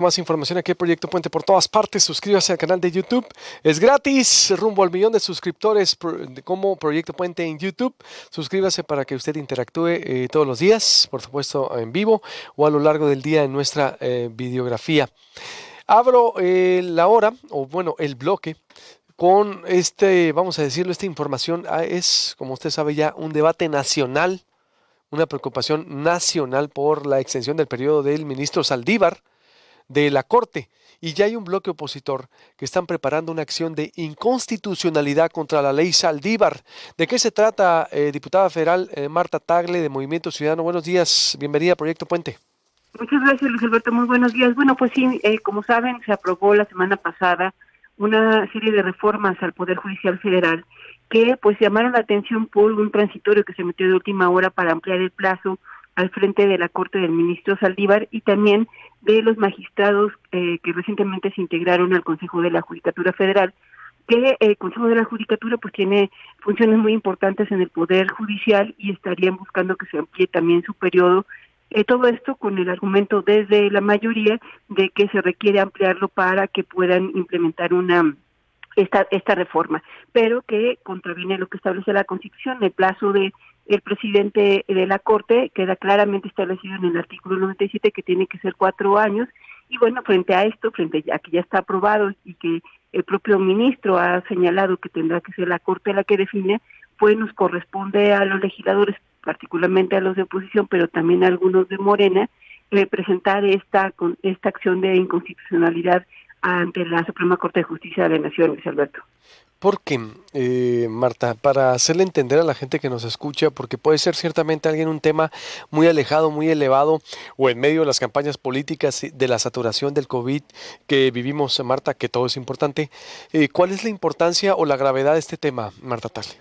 Más información aquí en Proyecto Puente por todas partes. Suscríbase al canal de YouTube. Es gratis, rumbo al millón de suscriptores como Proyecto Puente en YouTube. Suscríbase para que usted interactúe todos los días, por supuesto en vivo o a lo largo del día en nuestra videografía. Abro la hora, o bueno, el bloque con vamos a decirlo, esta información es, como usted sabe ya, un debate nacional, una preocupación nacional por la extensión del periodo del ministro Saldívar de la Corte. Y ya hay un bloque opositor que están preparando una acción de inconstitucionalidad contra la ley Saldívar. ¿De qué se trata, diputada federal Marta Tagle de Movimiento Ciudadano? Buenos días, bienvenida a Proyecto Puente. Muchas gracias, Luis Alberto. Muy buenos días. Bueno, pues sí, como saben, se aprobó la semana pasada una serie de reformas al Poder Judicial Federal que pues llamaron la atención por un transitorio que se metió de última hora para ampliar el plazo al frente de la Corte del ministro Saldívar y también de los magistrados que recientemente se integraron al Consejo de la Judicatura Federal, que el Consejo de la Judicatura pues tiene funciones muy importantes en el Poder Judicial y estarían buscando que se amplíe también su periodo. Todo esto con el argumento desde la mayoría de que se requiere ampliarlo para que puedan implementar esta reforma, pero que contraviene lo que establece la Constitución. El plazo de el presidente de la Corte queda claramente establecido en el artículo 97 que tiene que ser 4 años, y bueno, frente a esto, frente a que ya está aprobado y que el propio ministro ha señalado que tendrá que ser la Corte la que define, pues nos corresponde a los legisladores, particularmente a los de oposición, pero también a algunos de Morena, presentar esta acción de inconstitucionalidad ante la Suprema Corte de Justicia de la Nación, Luis Alberto. Porque, Marta, para hacerle entender a la gente que nos escucha, porque puede ser ciertamente alguien un tema muy alejado, muy elevado, o en medio de las campañas políticas de la saturación del COVID que vivimos, Marta, que todo es importante, ¿cuál es la importancia o la gravedad de este tema, Marta Tagle?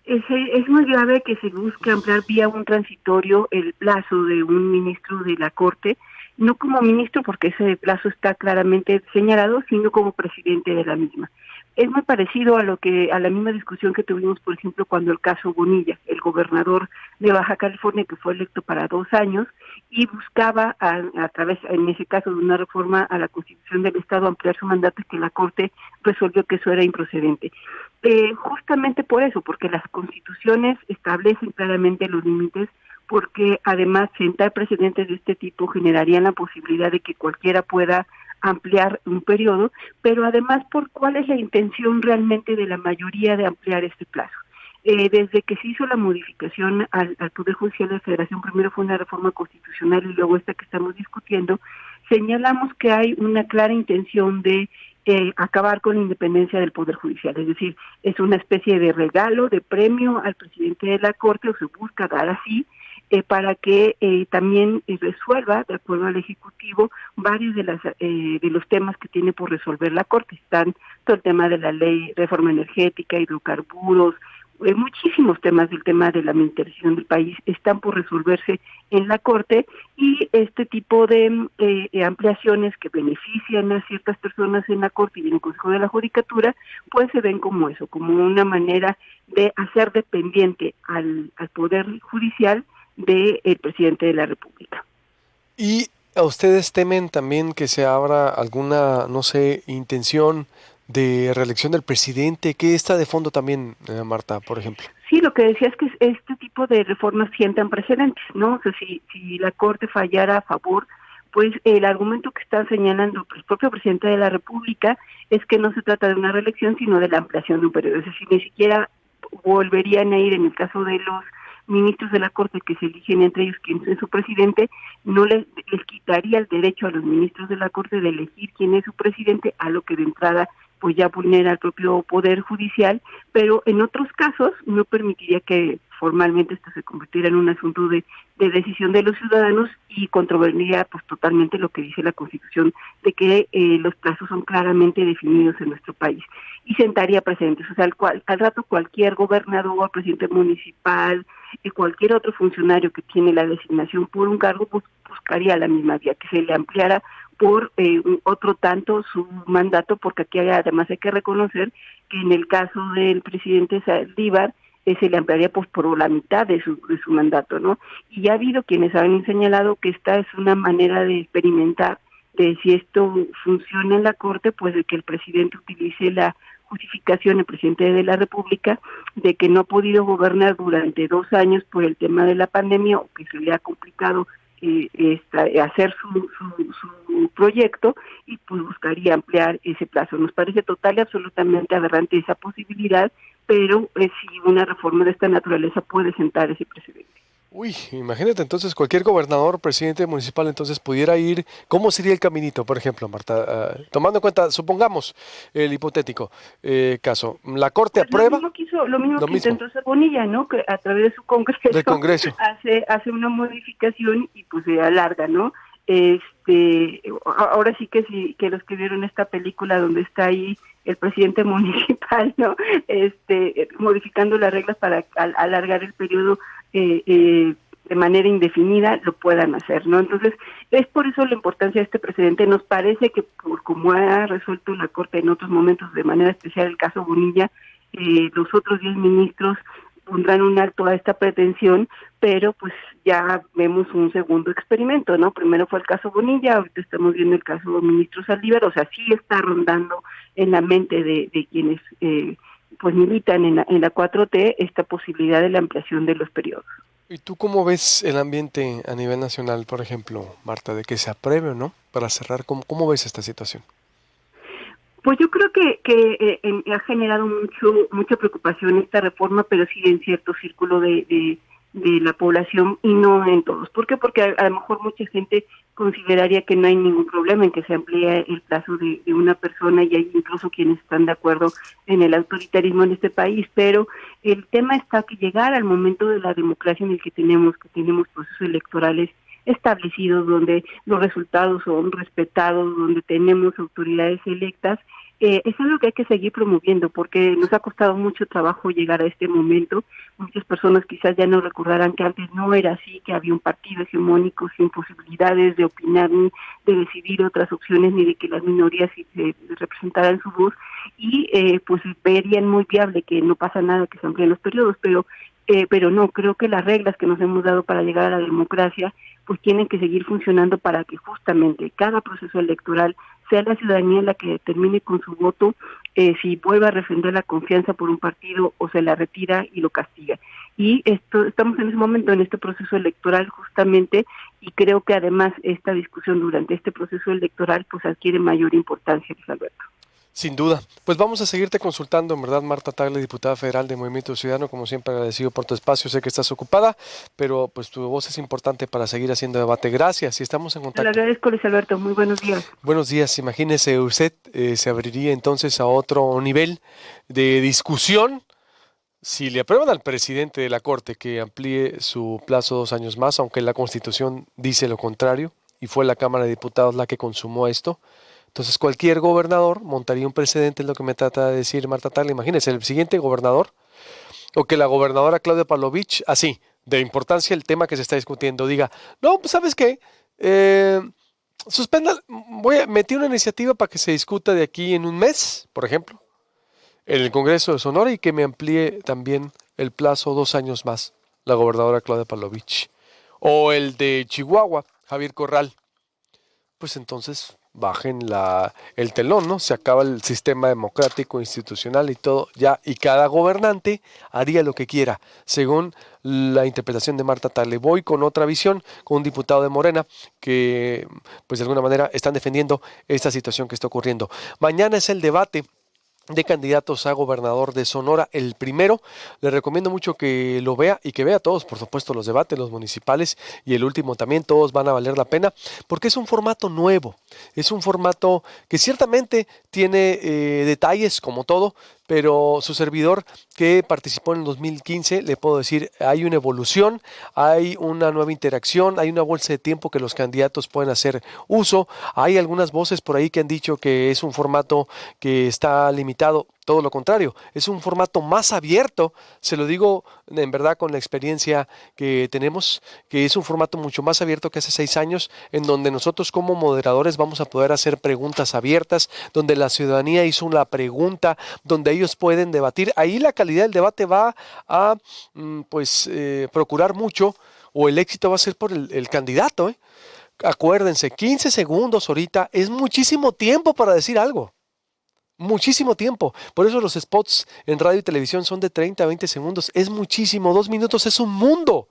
Es muy grave que se busque ampliar vía un transitorio el plazo de un ministro de la Corte, no como ministro porque ese plazo está claramente señalado, sino como presidente de la misma. Es muy parecido a la misma discusión que tuvimos, por ejemplo, cuando el caso Bonilla, el gobernador de Baja California que fue electo para 2 años y buscaba a través, en ese caso, de una reforma a la Constitución del Estado ampliar su mandato y que la Corte resolvió que eso era improcedente. Justamente por eso, porque las constituciones establecen claramente los límites, porque además sentar precedentes de este tipo generarían la posibilidad de que cualquiera pueda ampliar un periodo, pero además por cuál es la intención realmente de la mayoría de ampliar este plazo. Desde que se hizo la modificación al Poder Judicial de la Federación, primero fue una reforma constitucional y luego esta que estamos discutiendo, señalamos que hay una clara intención de acabar con la independencia del Poder Judicial, es decir, es una especie de regalo, de premio al presidente de la Corte, o se busca dar así, para que también resuelva, de acuerdo al Ejecutivo, varios de los temas que tiene por resolver la Corte. Están todo el tema de la ley, reforma energética, hidrocarburos, muchísimos temas del tema de la militarización del país están por resolverse en la Corte, y este tipo de ampliaciones que benefician a ciertas personas en la Corte y en el Consejo de la Judicatura, pues se ven como eso, como una manera de hacer dependiente al Poder Judicial del presidente de la República. ¿Y a ustedes temen también que se abra alguna, no sé, intención de reelección del presidente? ¿Qué está de fondo también, Marta, por ejemplo? Sí, lo que decía es que este tipo de reformas sientan precedentes, ¿no? O sea, si la Corte fallara a favor, pues el argumento que está señalando el propio presidente de la República es que no se trata de una reelección, sino de la ampliación de un periodo. Es decir, ni siquiera volverían a ir, en el caso de los ministros de la Corte que se eligen entre ellos quién es su presidente, no les quitaría el derecho a los ministros de la Corte de elegir quién es su presidente, a lo que de entrada pues ya vulnera el propio Poder Judicial, pero en otros casos no permitiría que formalmente esto se convirtiera en un asunto de decisión de los ciudadanos y controvertiría pues totalmente lo que dice la Constitución de que los plazos son claramente definidos en nuestro país, y sentaría precedentes. O sea, al rato cualquier gobernador, presidente municipal y cualquier otro funcionario que tiene la designación por un cargo, pues buscaría la misma vía, que se le ampliara por otro tanto su mandato, porque aquí además hay que reconocer que en el caso del presidente Saldívar se le ampliaría pues por la mitad de su mandato, ¿no? Y ya ha habido quienes han señalado que esta es una manera de experimentar si esto funciona en la Corte, pues de que el presidente utilice la justificación, el presidente de la República, de que no ha podido gobernar durante 2 años por el tema de la pandemia o que se le ha complicado hacer su proyecto y pues buscaría ampliar ese plazo. Nos parece total y absolutamente aberrante esa posibilidad, pero si una reforma de esta naturaleza puede sentar ese precedente. Uy, imagínate entonces cualquier gobernador, presidente municipal, entonces pudiera ir, ¿cómo sería el caminito, por ejemplo, Marta? Tomando en cuenta, supongamos el hipotético caso, la Corte Pues aprueba lo mismo lo que mismo intentó hacer Bonilla, ¿no? Que a través de su Congreso del Congreso. hace una modificación y pues se alarga, ¿no? Ahora sí que los que vieron esta película donde está ahí el presidente municipal, ¿no? Modificando las reglas para alargar el periodo de manera indefinida, lo puedan hacer, ¿no? Entonces, es por eso la importancia de este precedente. Nos parece que por como ha resuelto la Corte en otros momentos, de manera especial el caso Bonilla, los otros 10 ministros pondrán un alto a esta pretensión, pero pues ya vemos un segundo experimento, ¿no? Primero fue el caso Bonilla, ahorita estamos viendo el caso del ministro Saldívar, o sea, sí está rondando en la mente de quienes pues militan en la 4T esta posibilidad de la ampliación de los periodos. ¿Y tú cómo ves el ambiente a nivel nacional, por ejemplo, Marta, de que se apruebe o no? Para cerrar, ¿cómo ves esta situación? Pues yo creo que ha generado mucha preocupación esta reforma, pero sí en cierto círculo de la población y no en todos. ¿Por qué? Porque a lo mejor mucha gente consideraría que no hay ningún problema en que se amplíe el plazo de una persona y hay incluso quienes están de acuerdo en el autoritarismo en este país, pero el tema está que llegar al momento de la democracia en el que tenemos procesos electorales establecidos, donde los resultados son respetados, donde tenemos autoridades electas, es algo que hay que seguir promoviendo porque nos ha costado mucho trabajo llegar a este momento. Muchas personas quizás ya no recordarán que antes no era así, que había un partido hegemónico sin posibilidades de opinar ni de decidir otras opciones ni de que las minorías representaran su voz y pues verían muy viable que no pasa nada que se amplíen los periodos, pero no, creo que las reglas que nos hemos dado para llegar a la democracia pues tienen que seguir funcionando para que justamente cada proceso electoral sea la ciudadanía la que determine con su voto si vuelve a refrendar la confianza por un partido o se la retira y lo castiga. Y estamos en ese momento, en este proceso electoral justamente, y creo que además esta discusión durante este proceso electoral pues adquiere mayor importancia, Luis Alberto. Sin duda. Pues vamos a seguirte consultando, en verdad, Marta Tagle, diputada federal de Movimiento Ciudadano, como siempre agradecido por tu espacio, sé que estás ocupada, pero pues tu voz es importante para seguir haciendo debate. Gracias y estamos en Te lo contacto. agradezco, Luis Alberto, muy buenos días. Buenos días, imagínese usted, se abriría entonces a otro nivel de discusión si le aprueban al presidente de la Corte que amplíe su plazo 2 años más, aunque la Constitución dice lo contrario, y fue la Cámara de Diputados la que consumó esto. Entonces cualquier gobernador montaría un precedente, es lo que me trata de decir Marta Tagle. Imagínense, el siguiente gobernador, o que la gobernadora Claudia Pavlovich, así, de importancia el tema que se está discutiendo, diga, no, pues ¿sabes qué? Suspenda, metí una iniciativa para que se discuta de aquí en un mes, por ejemplo, en el Congreso de Sonora y que me amplíe también el plazo 2 años más, la gobernadora Claudia Pavlovich. O el de Chihuahua, Javier Corral. Pues entonces bajen el telón, ¿no? Se acaba el sistema democrático, institucional y todo, ya, y cada gobernante haría lo que quiera, según la interpretación de Marta Tagle. Voy con otra visión, con un diputado de Morena, que pues de alguna manera están defendiendo esta situación que está ocurriendo. Mañana es el debate de candidatos a gobernador de Sonora, el primero. Le recomiendo mucho que lo vea y que vea todos, por supuesto, los debates, los municipales y el último también, todos van a valer la pena, porque es un formato nuevo, es un formato que ciertamente tiene detalles como todo, pero su servidor que participó en el 2015, le puedo decir, hay una evolución, hay una nueva interacción, hay una bolsa de tiempo que los candidatos pueden hacer uso, hay algunas voces por ahí que han dicho que es un formato que está limitado, todo lo contrario, es un formato más abierto, se lo digo en verdad con la experiencia que tenemos, que es un formato mucho más abierto que hace 6 años, en donde nosotros como moderadores vamos a poder hacer preguntas abiertas, donde la ciudadanía hizo una pregunta, donde ellos pueden debatir. Ahí la calidad del debate va a procurar mucho, o el éxito va a ser por el candidato, Acuérdense, 15 segundos ahorita es muchísimo tiempo para decir algo. Muchísimo tiempo. Por eso los spots en radio y televisión son de 30 a 20 segundos. Es muchísimo. 2 minutos es un mundo.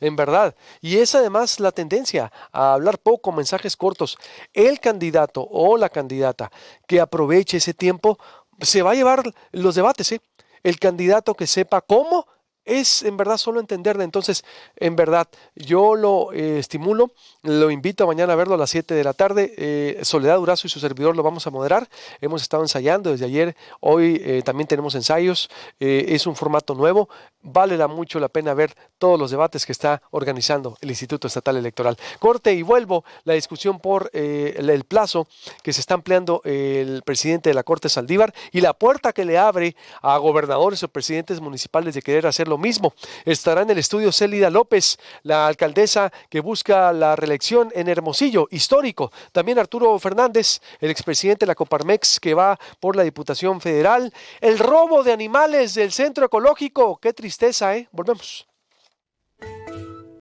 En verdad. Y es además la tendencia a hablar poco, mensajes cortos. El candidato o la candidata que aproveche ese tiempo se va a llevar los debates, ¿eh? El candidato que sepa cómo es en verdad solo entenderle. Entonces, en verdad, yo lo estimulo, lo invito mañana a verlo a las 7 de la tarde. Soledad Durazo y su servidor lo vamos a moderar. Hemos estado ensayando desde ayer. Hoy también tenemos ensayos. Es un formato nuevo. Vale mucho la pena ver todos los debates que está organizando el Instituto Estatal Electoral. Corte y vuelvo. La discusión por el plazo que se está ampliando el presidente de la Corte, Saldívar, y la puerta que le abre a gobernadores o presidentes municipales de querer hacer lo mismo. Estará en el estudio Célida López, la alcaldesa que busca la reelección en Hermosillo, histórico. También Arturo Fernández, el expresidente de la Coparmex, que va por la Diputación Federal. El robo de animales del Centro Ecológico. Qué tristeza, ¿eh? Volvemos.